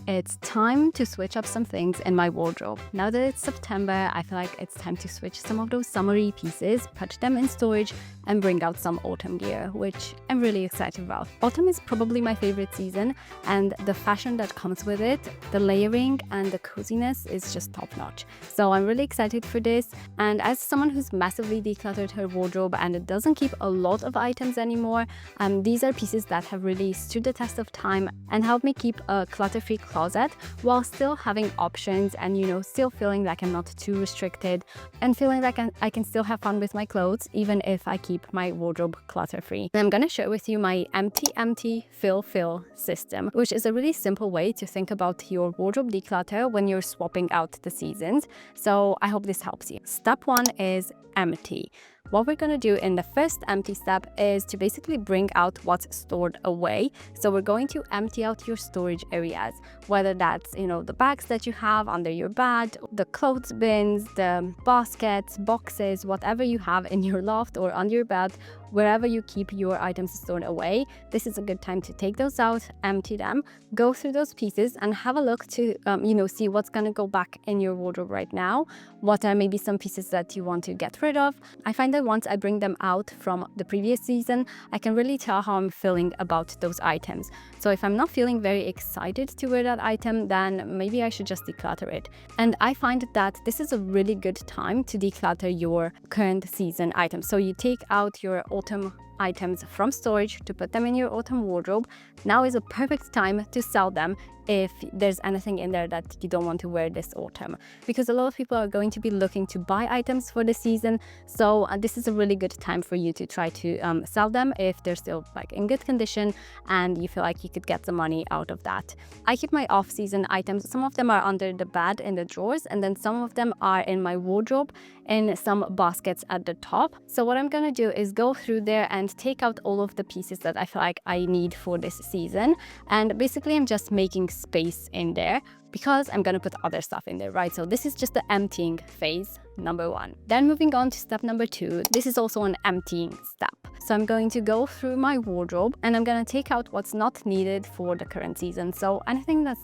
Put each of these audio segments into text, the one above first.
It's time to switch up some things in my wardrobe. Now that it's September, I feel like it's time to switch some of those summery pieces, put them in storage, and bring out some autumn gear, which I'm really excited about. Autumn is probably my favorite season, and the fashion that comes with it, the layering and the coziness is just top-notch. So I'm really excited for this, and as someone who's massively decluttered her wardrobe and it doesn't keep a lot of items anymore, these are pieces that have really stood the test of time and helped me keep a clutter-free closet while still having options and, still feeling like I'm not too restricted and feeling like I can still have fun with my clothes even if I keep my wardrobe clutter-free. And I'm gonna share with you my empty, fill system, which is a really simple way to think about your wardrobe declutter when you're swapping out the seasons. So I hope this helps you. Step 1 is empty. What we're going to do in the first empty step is to basically bring out what's stored away. So we're going to empty out your storage areas, whether that's, the bags that you have under your bed, the clothes bins, the baskets, boxes, whatever you have in your loft or under your bed, wherever you keep your items stored away. This is a good time to take those out, empty them, go through those pieces and have a look to, see what's going to go back in your wardrobe right now. What are maybe some pieces that you want to get rid of? I find that once I bring them out from the previous season, I can really tell how I'm feeling about those items. So if I'm not feeling very excited to wear that item, then maybe I should just declutter it. And I find that this is a really good time to declutter your current season items. So you take out your autumn items from storage to put them in your autumn wardrobe. Now is a perfect time to sell them if there's anything in there that you don't want to wear this autumn, because a lot of people are going to be looking to buy items for the season. So this is a really good time for you to try to sell them if they're still in good condition and you feel like you could get some money out of that. I keep my off-season items. Some of them are under the bed in the drawers, and then some of them are in my wardrobe in some baskets at the top. So what I'm gonna do is go through there and take out all of the pieces that I feel like I need for this season, and basically I'm just making space in there because I'm gonna put other stuff in there, right? So this is just the emptying phase, number 1. Then moving on to step number 2, this is also an emptying step. So I'm going to go through my wardrobe and I'm gonna take out what's not needed for the current season. So anything that's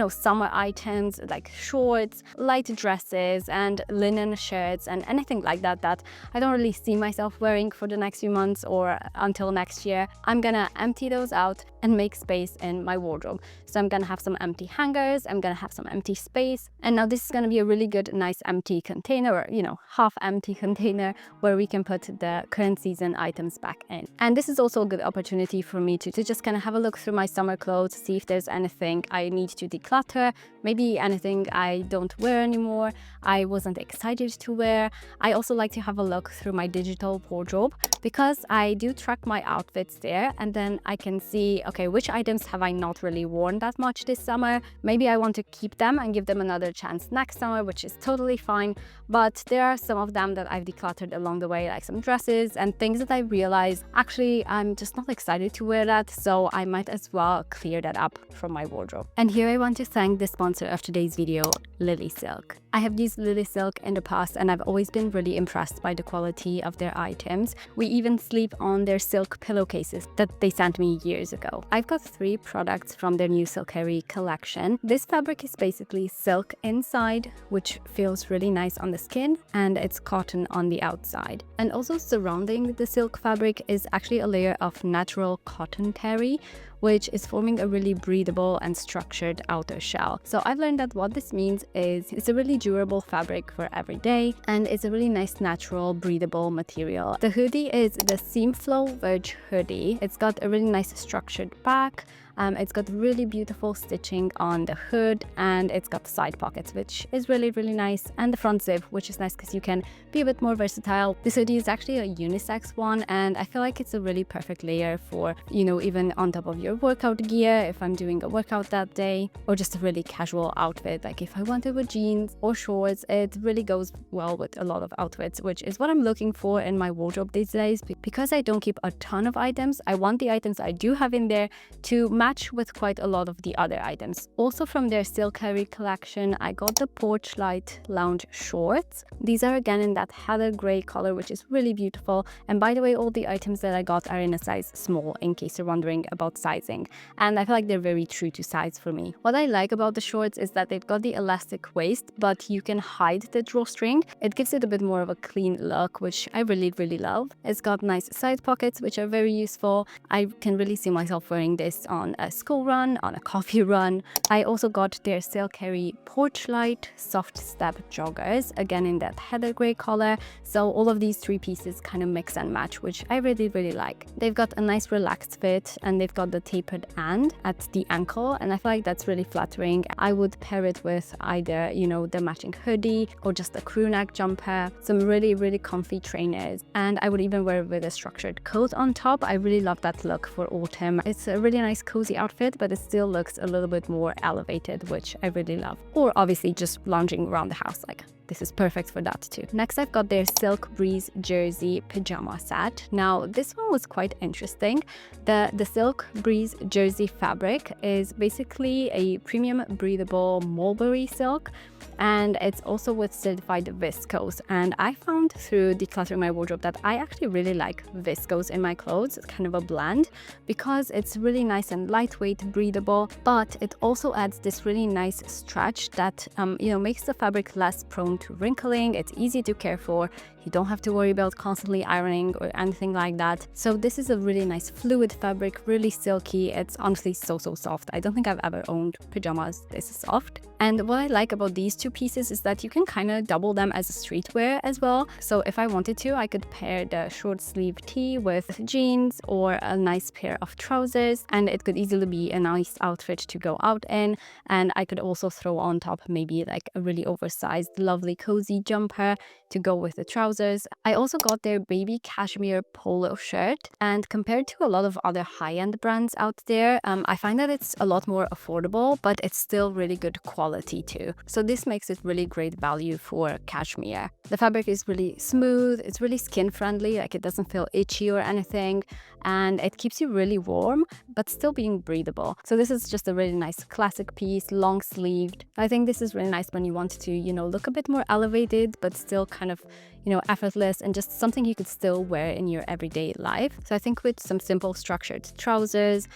summer items like shorts, light dresses and linen shirts and anything like that that I don't really see myself wearing for the next few months or until next year, I'm gonna empty those out and make space in my wardrobe. So I'm gonna have some empty hangers, I'm gonna have some empty space, and now this is gonna be a really good, nice empty container, or half empty container where we can put the current season items back in. And this is also a good opportunity for me to just kind of have a look through my summer clothes, see if there's anything I need to declutter, maybe anything I don't wear anymore, I wasn't excited to wear. I also like to have a look through my digital wardrobe because I do track my outfits there, and then I can see, okay, which items have I not really worn that much this summer? Maybe I want to keep them and give them another chance next summer, which is totally fine. But there are some of them that I've decluttered along the way, like some dresses and things that I realized, actually, I'm just not excited to wear that, so I might as well clear that up from my wardrobe. And here I want to thank the sponsor of today's video, LILYSILK. I have used LILYSILK in the past and I've always been really impressed by the quality of their items. We even sleep on their silk pillowcases that they sent me years ago. I've got 3 products from their new Silkery collection. This fabric is basically silk inside, which feels really nice on the skin, and it's cotton on the outside. And also surrounding the silk fabric is actually a layer of natural cotton terry, which is forming a really breathable and structured outer shell. So I've learned that what this means is it's a really durable fabric for every day, and it's a really nice, natural, breathable material. The hoodie is the Seam Flow Verge hoodie. It's got a really nice structured back. It's got really beautiful stitching on the hood, and it's got side pockets, which is really, really nice, and the front zip, which is nice because you can be a bit more versatile. This hoodie is actually a unisex one, and I feel like it's a really perfect layer for, even on top of your workout gear, if I'm doing a workout that day, or just a really casual outfit, like if I want to wear jeans or shorts. It really goes well with a lot of outfits, which is what I'm looking for in my wardrobe these days. Because I don't keep a ton of items, I want the items I do have in there to match match with quite a lot of the other items. Also from their Silk Harry collection, I got the Porch Light Lounge shorts. These are again in that heather gray color, which is really beautiful. And by the way, all the items that I got are in a size small, in case you're wondering about sizing. And I feel like they're very true to size for me. What I like about the shorts is that they've got the elastic waist, but you can hide the drawstring. It gives it a bit more of a clean look, which I really love. It's got nice side pockets, which are very useful. I can really see myself wearing this on a school run, on a coffee run. I also got their Silk Harry Porch Light Soft Step joggers, again in that heather gray color. So all of these three pieces kind of mix and match, which I really like. They've got a nice relaxed fit, and they've got the tapered end at the ankle, and I feel like that's really flattering. I would pair it with either, you know, the matching hoodie or just a crew neck jumper, some really comfy trainers, and I would even wear it with a structured coat on top. I really love that look for autumn. It's a really nice cozy outfit, but it still looks a little bit more elevated, which I really love. Or obviously just lounging around the house, like this is perfect for that too. Next, I've got their Silk Breeze jersey pajama set. Now, this one was quite interesting. The Silk Breeze jersey fabric is basically a premium breathable mulberry silk, and it's also with certified viscose. And I found through decluttering my wardrobe that I actually really like viscose in my clothes. It's kind of a blend because it's really nice and lightweight, breathable, but it also adds this really nice stretch that you know, makes the fabric less prone to wrinkling. It's easy to care for. You don't have to worry about constantly ironing or anything like that. So this is a really nice fluid fabric, really silky. It's honestly so soft. I don't think I've ever owned pajamas this soft. And what I like about these two pieces is that you can kind of double them as a streetwear as well. So if I wanted to, I could pair the short sleeve tee with jeans or a nice pair of trousers, and it could easily be a nice outfit to go out in. And I could also throw on top maybe like a really oversized, lovely cozy jumper to go with the trousers. I also got their baby cashmere polo shirt, and compared to a lot of other high-end brands out there, I find that it's a lot more affordable, but it's still really good quality too. So this makes it really great value for cashmere. The fabric is really smooth, it's really skin friendly, like it doesn't feel itchy or anything, and it keeps you really warm but still being breathable. So this is just a really nice classic piece, long sleeved. I think this is really nice when you want to, you know, look a bit more elevated but still kind of, you know, effortless, and just something you could still wear in your everyday life. So I think with some simple structured trousers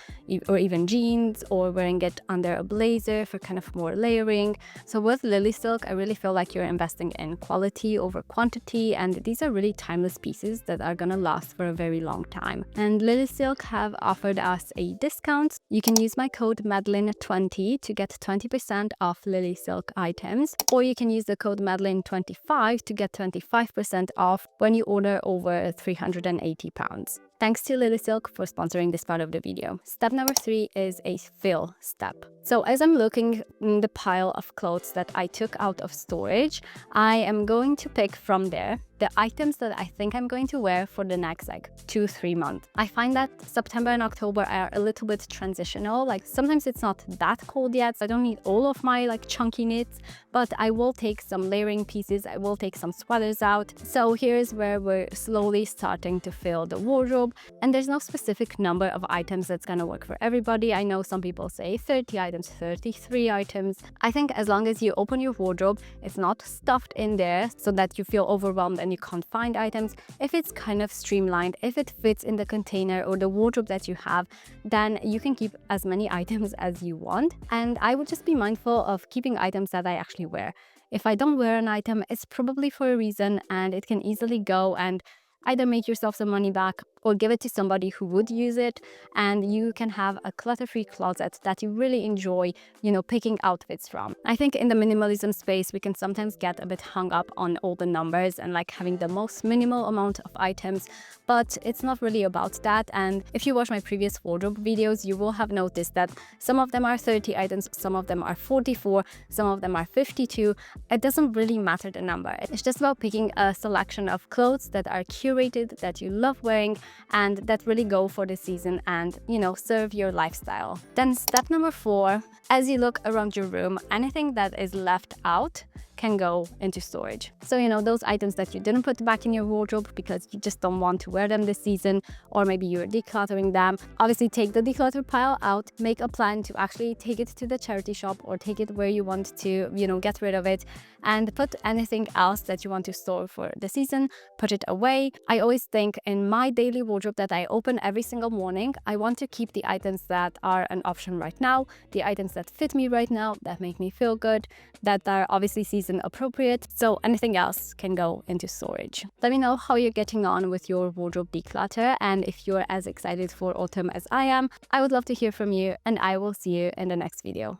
or even jeans, or wearing it under a blazer for kind of more layering. So with LILYSILK, I really feel like you're investing in quality over quantity, and these are really timeless pieces that are gonna last for a very long time. And LILYSILK have offered us a discount. You can use my code Madeline20 to get 20% off LILYSILK items, or you can use the code Madeline25 to get 25% off when you order over £380. Thanks to LILYSILK for sponsoring this part of the video. Step number 3 is a fill step. So as I'm looking in the pile of clothes that I took out of storage, I am going to pick from there the items that I think I'm going to wear for the next like 2-3 months. I find that September and October are a little bit transitional. Like sometimes it's not that cold yet, so I don't need all of my like chunky knits, but I will take some layering pieces, I will take some sweaters out. So here's where we're slowly starting to fill the wardrobe. And there's no specific number of items that's gonna work for everybody. I know some people say 30 items, 33 items. I think as long as you open your wardrobe, it's not stuffed in there so that you feel overwhelmed and you can't find items. If it's kind of streamlined, if it fits in the container or the wardrobe that you have, then you can keep as many items as you want. And I would just be mindful of keeping items that I actually wear. If I don't wear an item, it's probably for a reason, and it can easily go and either make yourself some money back or give it to somebody who would use it, and you can have a clutter-free closet that you really enjoy, you know, picking outfits from. I think in the minimalism space, we can sometimes get a bit hung up on all the numbers and like having the most minimal amount of items, but it's not really about that. And if you watch my previous wardrobe videos, you will have noticed that some of them are 30 items, some of them are 44, some of them are 52. It doesn't really matter the number. It's just about picking a selection of clothes that are curated, that you love wearing, and that really go for the season and, you know, serve your lifestyle. Then step number 4, as you look around your room, anything that is left out can go into storage. So, those items that you didn't put back in your wardrobe because you just don't want to wear them this season, or maybe you're decluttering them, obviously take the declutter pile out, make a plan to actually take it to the charity shop or take it where you want to, get rid of it, and put anything else that you want to store for the season, put it away. I always think in my daily wardrobe that I open every single morning, I want to keep the items that are an option right now, the items that fit me right now, that make me feel good, that are obviously season appropriate. So anything else can go into storage. Let me know how you're getting on with your wardrobe declutter, and if you're as excited for autumn as I am. I would love to hear from you, and I will see you in the next video.